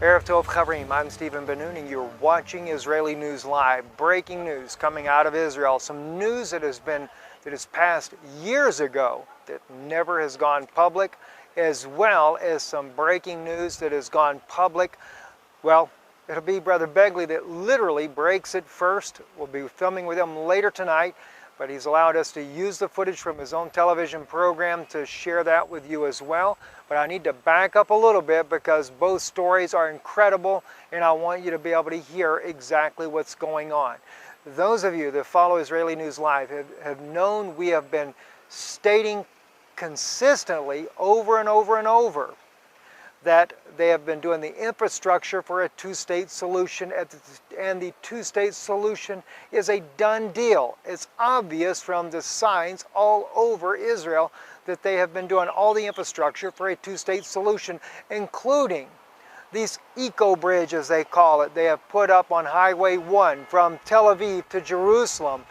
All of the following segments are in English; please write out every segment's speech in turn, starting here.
Erev Tov Chavrim, I'm BenDenoon, and you're watching Israeli News Live. Breaking news coming out of Israel. Some news that has passed years ago that never has gone public, as well as some breaking news that has gone public. Well, it'll be Brother Begley that literally breaks it first. We'll be filming with him later tonight, but he's allowed us to use the footage from his own television program to share that with you as well. But I need to back up a little bit because both stories are incredible, and I want you to be able to hear exactly what's going on. Those of you that follow Israeli News Live have known we have been stating consistently over and over and over that they have been doing the infrastructure for a two-state solution, and the two-state solution is a done deal. It's obvious from the signs all over Israel that they have been doing all the infrastructure for a two-state solution, including these eco-bridge, as they call it, they have put up on Highway 1 from Tel Aviv to Jerusalem,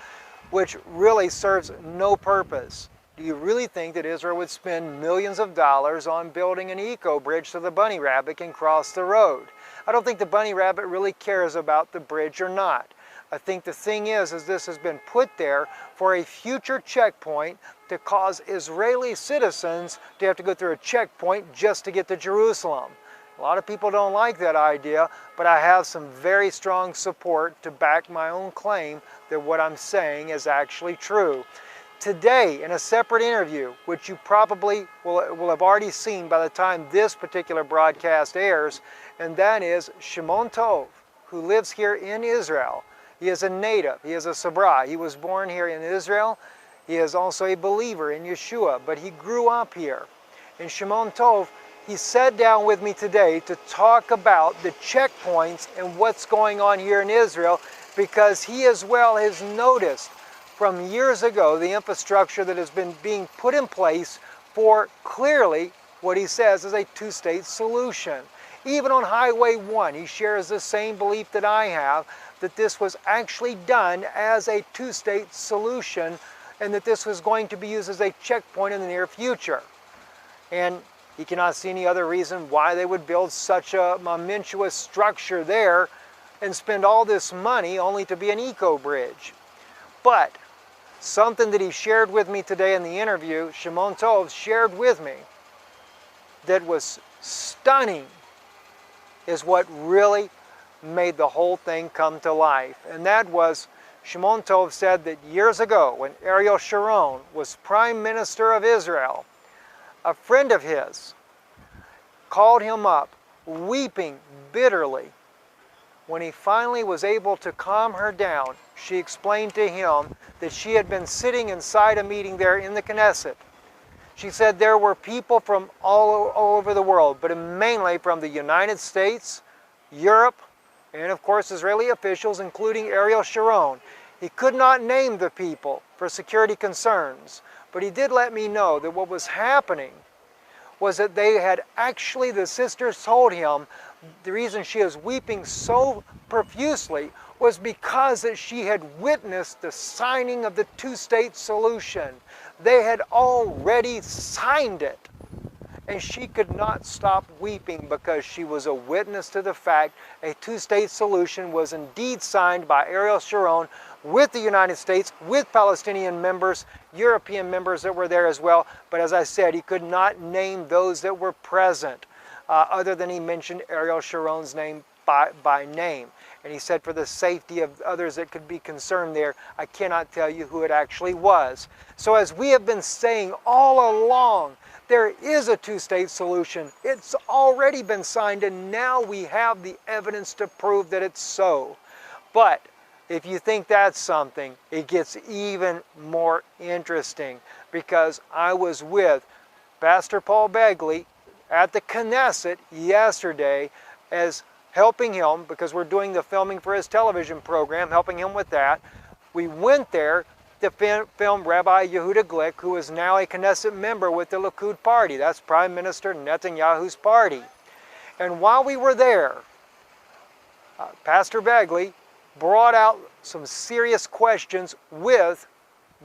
which really serves no purpose. Do you really think that Israel would spend millions of dollars on building an eco-bridge so the bunny rabbit can cross the road? I don't think the bunny rabbit really cares about the bridge or not. I think the thing is this has been put there for a future checkpoint to cause Israeli citizens to have to go through a checkpoint just to get to Jerusalem. A lot of people don't like that idea, but I have some very strong support to back my own claim that what I'm saying is actually true. Today, in a separate interview, which you probably will have already seen by the time this particular broadcast airs, and that is Shimon Tov, who lives here in Israel. He is a native, he is a Sabra. He was born here in Israel. He is also a believer in Yeshua, but he grew up here. And Shimon Tov, he sat down with me today to talk about the checkpoints and what's going on here in Israel, because he as well has noticed from years ago the infrastructure that has been being put in place for clearly what he says is a two-state solution. Even on Highway 1, he shares the same belief that I have, that this was actually done as a two-state solution and that this was going to be used as a checkpoint in the near future. And he cannot see any other reason why they would build such a momentous structure there and spend all this money only to be an eco-bridge. But something that he shared with me today in the interview, Shimon Tov shared with me, that was stunning, is what really made the whole thing come to life. And that was, Shimon Tov said that years ago, when Ariel Sharon was Prime Minister of Israel, a friend of his called him up, weeping bitterly. When he finally was able to calm her down, she explained to him that she had been sitting inside a meeting there in the Knesset. She said there were people from all over the world, but mainly from the United States, Europe, and of course Israeli officials, including Ariel Sharon. He could not name the people for security concerns, but he did let me know that what was happening was that they had actually, the sisters told him, the reason she is weeping so profusely was because that she had witnessed the signing of the two-state solution. They had already signed it. And she could not stop weeping because she was a witness to the fact a two-state solution was indeed signed by Ariel Sharon with the United States, with Palestinian members, European members that were there as well. But as I said, he could not name those that were present, other than he mentioned Ariel Sharon's name by name. And he said for the safety of others that could be concerned there, I cannot tell you who it actually was. So as we have been saying all along, there is a two-state solution. It's already been signed, and now we have the evidence to prove that it's so. But if you think that's something, it gets even more interesting, because I was with Pastor Paul Begley at the Knesset yesterday as helping him, because we're doing the filming for his television program, helping him with that. We went there to film Rabbi Yehuda Glick, who is now a Knesset member with the Likud party. That's Prime Minister Netanyahu's party. And while we were there, Pastor Begley brought out some serious questions with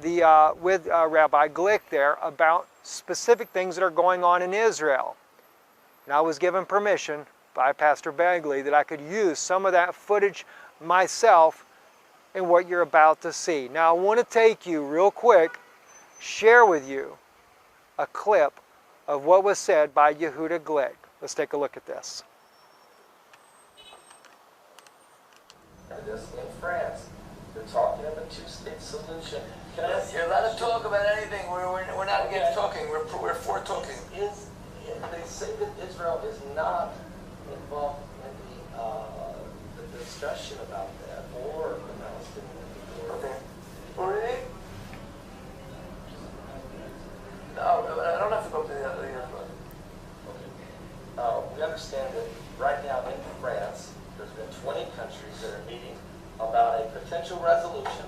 Rabbi Glick there about specific things that are going on in Israel. And I was given permission by Pastor Bagley that I could use some of that footage myself in what you're about to see. Now I want to take you real quick, share with you a clip of what was said by Yehuda Glick. Let's take a look at this. This in France, they're talking of a two-state solution. You're allowed to talk about anything. We're not against talking. We're for talking. They say that Israel is not involved in the discussion about that or the Palestinian people. Okay. Really? No, I don't have to go to the other one. Okay. We understand that right now in France, there's been 20 countries that are meeting about a potential resolution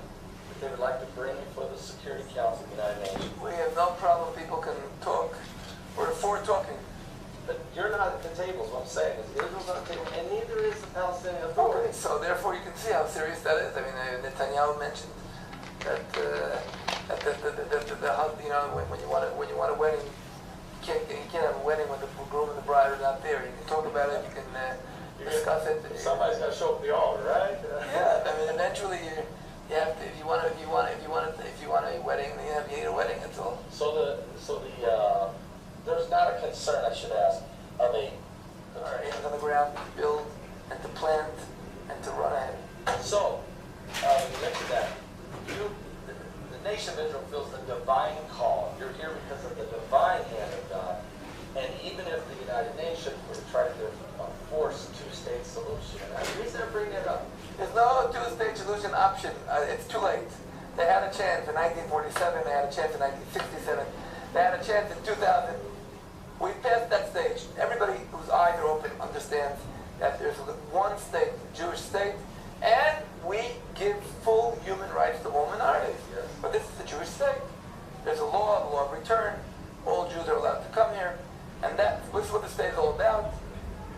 that they would like to bring before the Security Council of the United Nations. We have no problem. People can talk. We're for talking. But you're not at the table, is what I'm saying. Israel's not at the table, and neither is the Palestinian Authority. Okay, so therefore you can see how serious that is. I mean, Netanyahu mentioned that you know, when you want a wedding, you can't have a wedding when the groom and the bride are not there. You can talk about it. You can discuss it. Somebody's got to show up the altar, right? Yeah, I mean, eventually you have to. If you want a wedding, then you need a wedding. That's all. So there's not a concern, I should ask, of a Our hands on the ground to build and to plant and to run ahead. So, you mentioned that the nation of Israel feels the divine call. You're here because of the divine hand of God. And even if the United Nations were to try to force two-state solution, and the reason I bring that up, There's no two-state solution option. It's too late. They had a chance in 1947. They had a chance in 1967. They had a chance in 2000. We passed that stage. Everybody whose eyes are open understands that there's one state, the Jewish state, and we give full human rights to all minorities. Yes. But this is the Jewish state. There's a law, the law of return. All Jews are allowed to come here, and this is what the state is all about.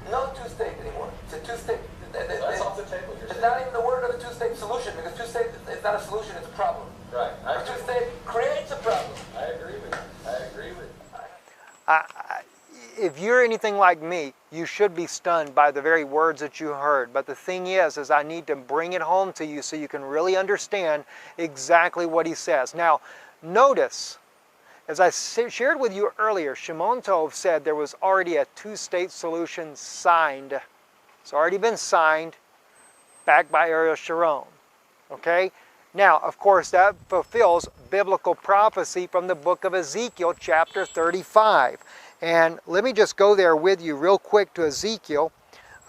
No two-state anymore. It's a two-state. that's off the table. It's not even the word of a two-state solution, because two-state is not a solution, it's a problem. Right. A two-state creates a problem. I agree with you. I agree with you. If you're anything like me, you should be stunned by the very words that you heard. But the thing is I need to bring it home to you so you can really understand exactly what he says. Now, notice, as I shared with you earlier, Shimon Tov said there was already a two-state solution signed. It's already been signed, backed by Ariel Sharon. Okay? Now, of course, that fulfills biblical prophecy from the book of Ezekiel, chapter 35. And let me just go there with you real quick to Ezekiel.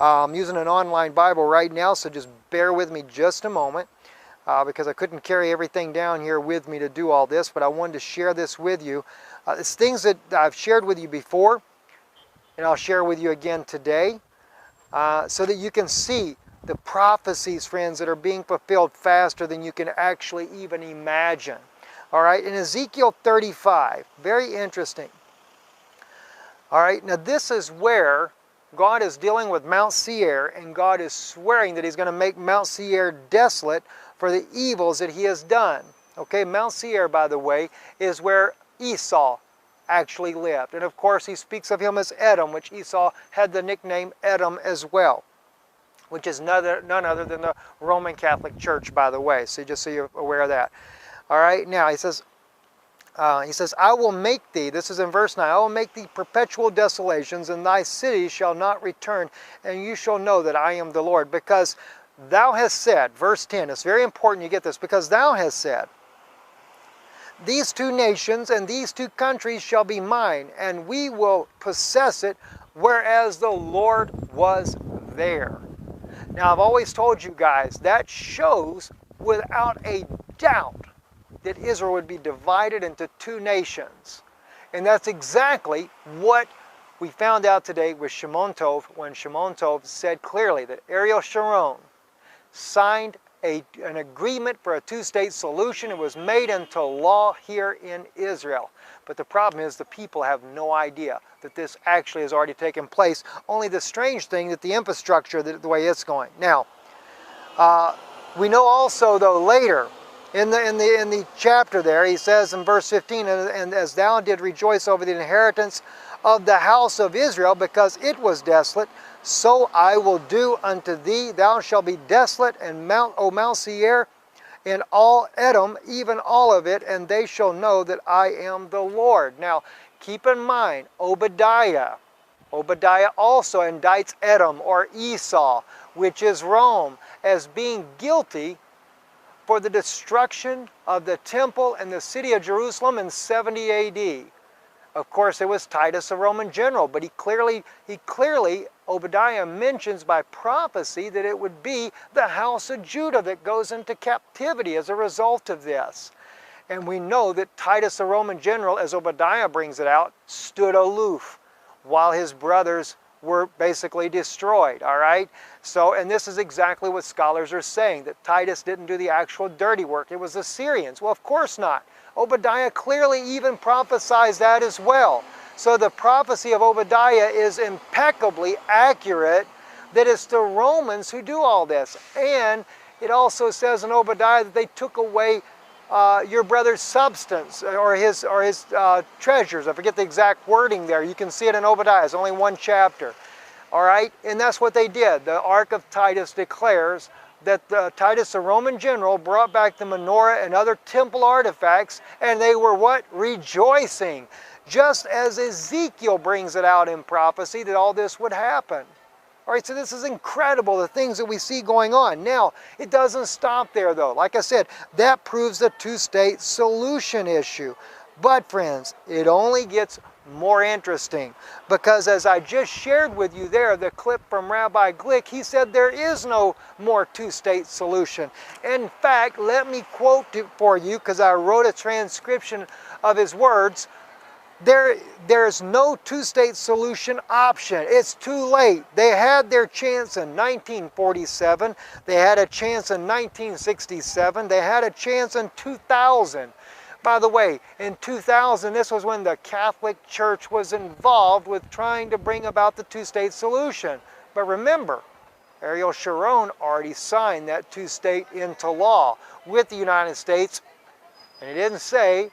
I'm using an online Bible right now, so just bear with me just a moment, because I couldn't carry everything down here with me to do all this, but I wanted to share this with you. It's things that I've shared with you before, and I'll share with you again today, so that you can see the prophecies, friends, that are being fulfilled faster than you can actually even imagine. All right, in Ezekiel 35, very interesting. All right, now this is where God is dealing with Mount Seir, and God is swearing that he's going to make Mount Seir desolate for the evils that he has done. Okay, Mount Seir, by the way, is where Esau actually lived. And of course, he speaks of him as Edom, which Esau had the nickname Edom as well, which is none other than the Roman Catholic Church, by the way, so just so you're aware of that. All right, now he says, I will make thee, this is in verse 9, I will make thee perpetual desolations, and thy cities shall not return, and you shall know that I am the Lord. Because thou hast said, verse 10, it's very important you get this, because thou hast said, these two nations and these two countries shall be mine, and we will possess it, whereas the Lord was there. Now, I've always told you guys, that shows without a doubt that Israel would be divided into two nations. And that's exactly what we found out today with Shimon Tov, when Shimon Tov said clearly that Ariel Sharon signed an agreement for a two-state solution. It was made into law here in Israel. But the problem is the people have no idea that this actually has already taken place. Only the strange thing that the infrastructure, the way it's going. Now, we know also, though, later, in the chapter there, he says in verse 15, and as thou did rejoice over the inheritance of the house of Israel, because it was desolate, so I will do unto thee. Thou shalt be desolate, and Mount Seir, and all Edom, even all of it, and they shall know that I am the Lord. Now, keep in mind, Obadiah also indicts Edom or Esau, which is Rome, as being guilty for the destruction of the temple and the city of Jerusalem in 70 AD. Of course, it was Titus, a Roman general, but he clearly, Obadiah mentions by prophecy that it would be the house of Judah that goes into captivity as a result of this. And we know that Titus, a Roman general, as Obadiah brings it out, stood aloof while his brothers were basically destroyed, all right? So, and this is exactly what scholars are saying, that Titus didn't do the actual dirty work. It was the Syrians. Well, of course not. Obadiah clearly even prophesies that as well. So the prophecy of Obadiah is impeccably accurate, that it's the Romans who do all this. And it also says in Obadiah that they took away your brother's substance or his treasures. I forget the exact wording there. You can see it in Obadiah. It's only one chapter. All right? And that's what they did. The Ark of Titus declares that Titus, a Roman general, brought back the menorah and other temple artifacts, and they were what? Rejoicing. Just as Ezekiel brings it out in prophecy that all this would happen. All right, so this is incredible, the things that we see going on. Now, it doesn't stop there, though. Like I said, that proves the two-state solution issue. But, friends, it only gets more interesting, because as I just shared with you there, the clip from Rabbi Glick, he said there is no more two-state solution. In fact, let me quote it for you, because I wrote a transcription of his words. There's no two-state solution option. It's too late. They had their chance in 1947. They had a chance in 1967. They had a chance in 2000. By the way, in 2000, this was when the Catholic Church was involved with trying to bring about the two-state solution. But remember, Ariel Sharon already signed that two-state into law with the United States, and he didn't say,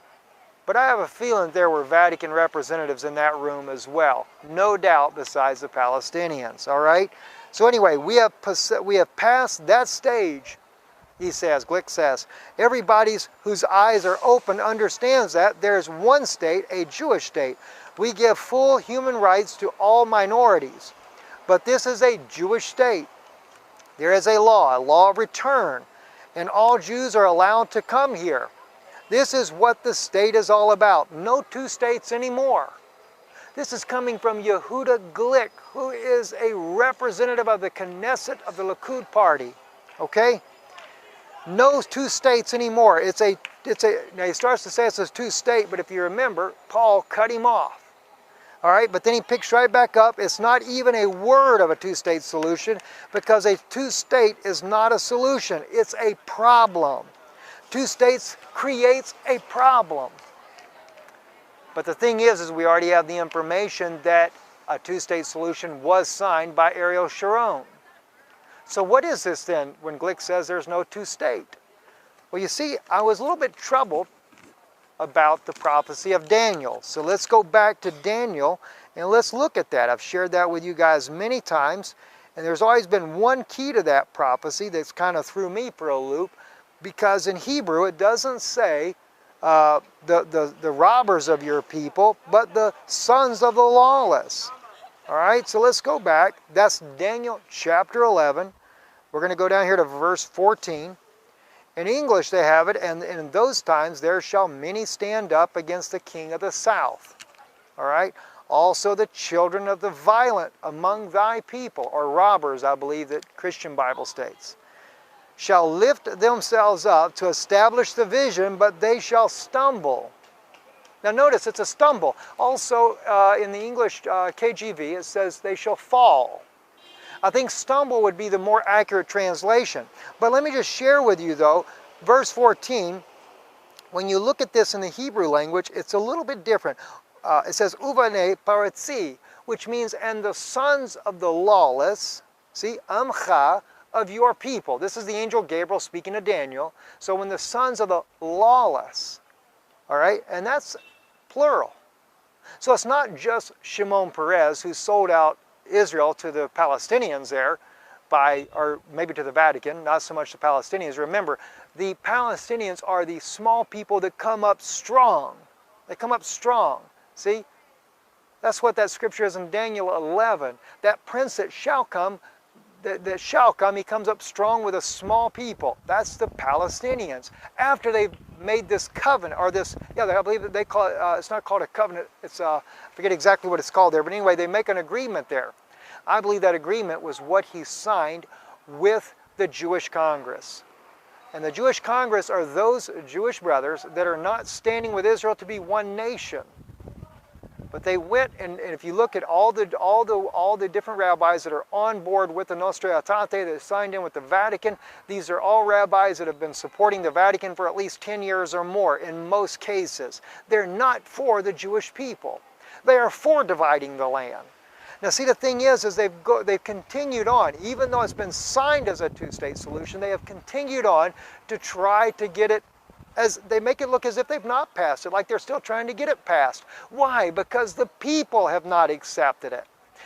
but I have a feeling there were Vatican representatives in that room as well. No doubt, besides the Palestinians, all right? So anyway, we have passed that stage. He says, Glick says, everybody whose eyes are open understands that there's one state, a Jewish state. We give full human rights to all minorities. But this is a Jewish state. There is a law of return, and all Jews are allowed to come here. This is what the state is all about. No two states anymore. This is coming from Yehuda Glick, who is a representative of the Knesset of the Likud party. Okay? No two states anymore. Now he starts to say it's a two-state, but if you remember, Paul cut him off. All right, but then he picks right back up. It's not even a word of a two-state solution, because a two-state is not a solution. It's a problem. Two states creates a problem. But the thing is we already have the information that a two-state solution was signed by Ariel Sharon. So what is this then when Glick says there's no two-state? Well, you see, I was a little bit troubled about the prophecy of Daniel. So let's go back to Daniel and let's look at that. I've shared that with you guys many times, and there's always been one key to that prophecy that's kind of threw me for a loop, because in Hebrew it doesn't say the robbers of your people, but the sons of the lawless. All right, so let's go back. That's Daniel chapter 11. We're going to go down here to verse 14. In English they have it, and in those times there shall many stand up against the king of the south. All right, also the children of the violent among thy people, or robbers, I believe that Christian Bible states, shall lift themselves up to establish the vision, but they shall stumble. Now notice it's a stumble. Also in the English KJV it says they shall fall. I think stumble would be the more accurate translation. But let me just share with you though, verse 14, when you look at this in the Hebrew language, it's a little bit different. It says uvane paretzi, which means and the sons of the lawless, see, amcha, of your people. This is the angel Gabriel speaking to Daniel. So when the sons of the lawless, all right, and that's plural. So it's not just Shimon Peres who sold out Israel to the Palestinians there, or maybe to the Vatican, not so much the Palestinians. Remember, the Palestinians are the small people that come up strong. They come up strong. See? That's what that scripture is in Daniel 11. That prince that shall come, he comes up strong with a small people. That's the Palestinians. After they've made this covenant, or this, I believe that they call it, it's not called a covenant, it's, I forget exactly what it's called there, but anyway, they make an agreement there. I believe that agreement was what he signed with the Jewish Congress. And the Jewish Congress are those Jewish brothers that are not standing with Israel to be one nation. But they went, and if you look at all the different rabbis that are on board with the Nostra Aetate, that signed in with the Vatican, these are all rabbis that have been supporting the Vatican for at least 10 years or more in most cases. They're not for the Jewish people. They are for dividing the land. Now see, the thing is they've continued on, even though it's been signed as a two-state solution, they have continued on to try to get it, as they make it look as if they've not passed it, like they're still trying to get it passed. Why? Because the people have not accepted it.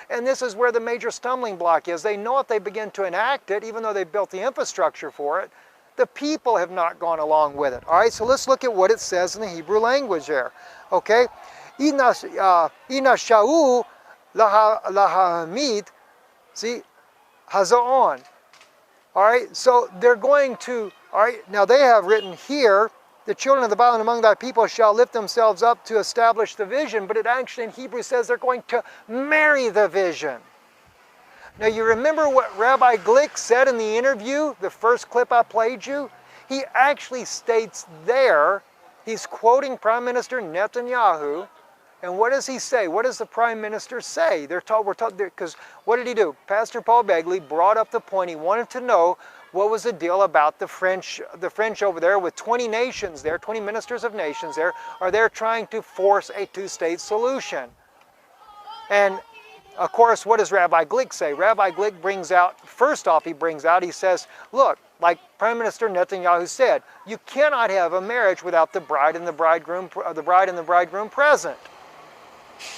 And this is where the major stumbling block is. They know if they begin to enact it, even though they've built the infrastructure for it, the people have not gone along with it. All right, so let's look at what it says in the Hebrew language there. Okay? Ina sha'u lahamid, see, hazaon. All right, so they're going to, all right, now they have written here, the children of the violent among thy people shall lift themselves up to establish the vision, but it actually in Hebrew says they're going to marry the vision. Now you remember what Rabbi Glick said in the interview, the first clip I played you? He actually states there, he's quoting Prime Minister Netanyahu, and what does he say? What does the Prime Minister say? We're told, because what did he do? Pastor Paul Begley brought up the point. He wanted to know what was the deal about the French over there with 20 nations there, 20 ministers of nations there, are there trying to force a two-state solution. And of course, what does Rabbi Glick say? Rabbi Glick brings out, first off, he says, look, like Prime Minister Netanyahu said, you cannot have a marriage without the bride and the bridegroom present.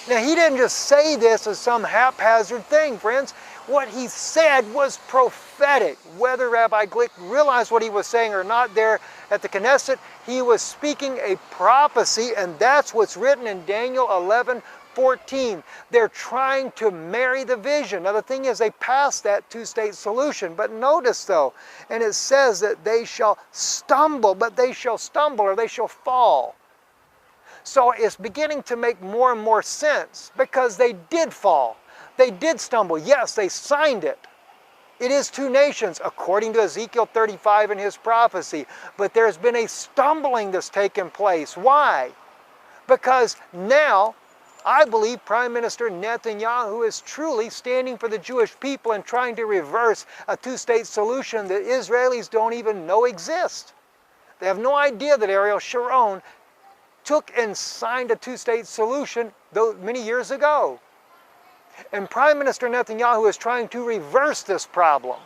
Now, he didn't just say this as some haphazard thing, friends. What he said was prophetic. Whether Rabbi Glick realized what he was saying or not there at the Knesset, he was speaking a prophecy, and that's what's written in Daniel 11:14. They're trying to marry the vision. Now, the thing is, they passed that two-state solution, but notice, though, and it says that they shall stumble, but they shall stumble or they shall fall. So it's beginning to make more and more sense because they did fall. They did stumble. Yes, they signed it. It is two nations, according to Ezekiel 35 in his prophecy. But there's been a stumbling that's taken place. Why? Because now, I believe Prime Minister Netanyahu is truly standing for the Jewish people and trying to reverse a two-state solution that Israelis don't even know exists. They have no idea that Ariel Sharon took and signed a two-state solution many years ago. And Prime Minister Netanyahu is trying to reverse this problem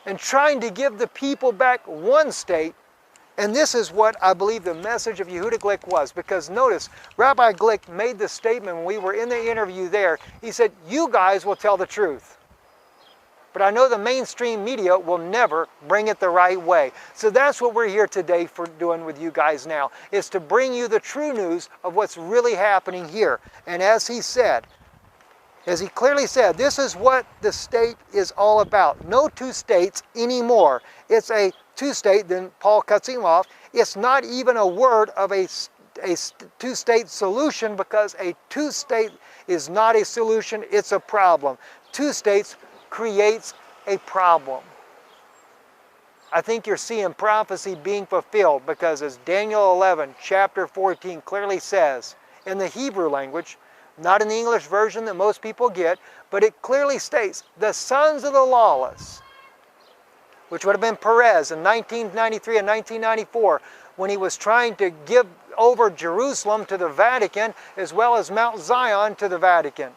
and trying to give the people back one state. And this is what I believe the message of Yehuda Glick was. Because notice, Rabbi Glick made this statement when we were in the interview there. He said, you guys will tell the truth. But I know the mainstream media will never bring it the right way. So that's what we're here today for doing with you guys now, is to bring you the true news of what's really happening here. And as he said, as he clearly said, this is what the state is all about. No two states anymore. It's a two-state, then Paul cuts him off. It's not even a word of a two-state solution, because a two-state is not a solution, it's a problem. Two states creates a problem. I think you're seeing prophecy being fulfilled, because as Daniel 11, chapter 14 clearly says, in the Hebrew language, not in the English version that most people get, but it clearly states, the sons of the lawless, which would have been Perez in 1993 and 1994, when he was trying to give over Jerusalem to the Vatican, as well as Mount Zion to the Vatican.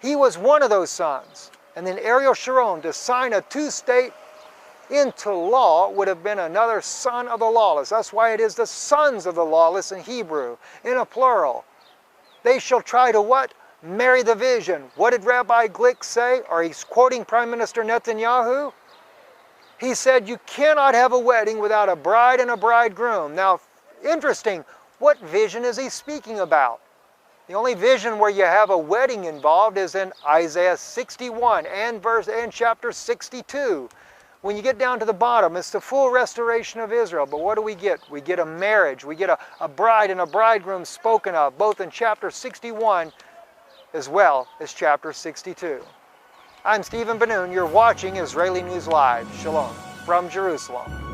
He was one of those sons. And then Ariel Sharon, to sign a two-state into law, would have been another son of the lawless. That's why it is the sons of the lawless in Hebrew, in a plural. They shall try to what? marry the vision. What did Rabbi Glick say? Or he's quoting Prime Minister Netanyahu. He said, you cannot have a wedding without a bride and a bridegroom. Now, interesting, what vision is he speaking about? The only vision where you have a wedding involved is in Isaiah 61 and chapter 62. When you get down to the bottom, it's the full restoration of Israel. But what do we get? We get a marriage. We get a bride and a bridegroom spoken of, both in chapter 61 as well as chapter 62. I'm Stephen BenDenoon. You're watching Israeli News Live. Shalom from Jerusalem.